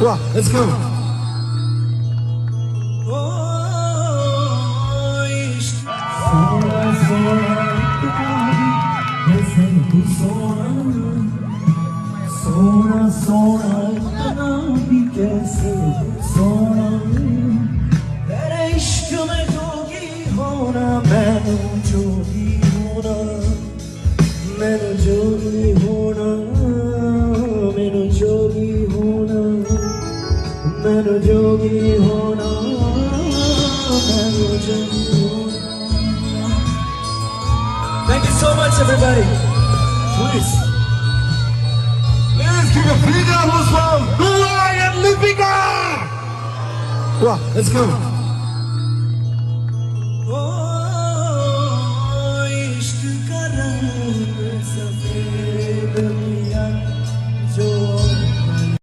Wow, let's go. सोना सोना इतना भी कैसे सोना तेरे इश्क में जोगी होना मैं जोगी होना मैंने जोगी होना मैंने जोगी होना मैंने जोगी होना मैंने जोगी होना. Thank you so much everybody. Please. Give a big applause for Luai and Lipika! Wow, let's go.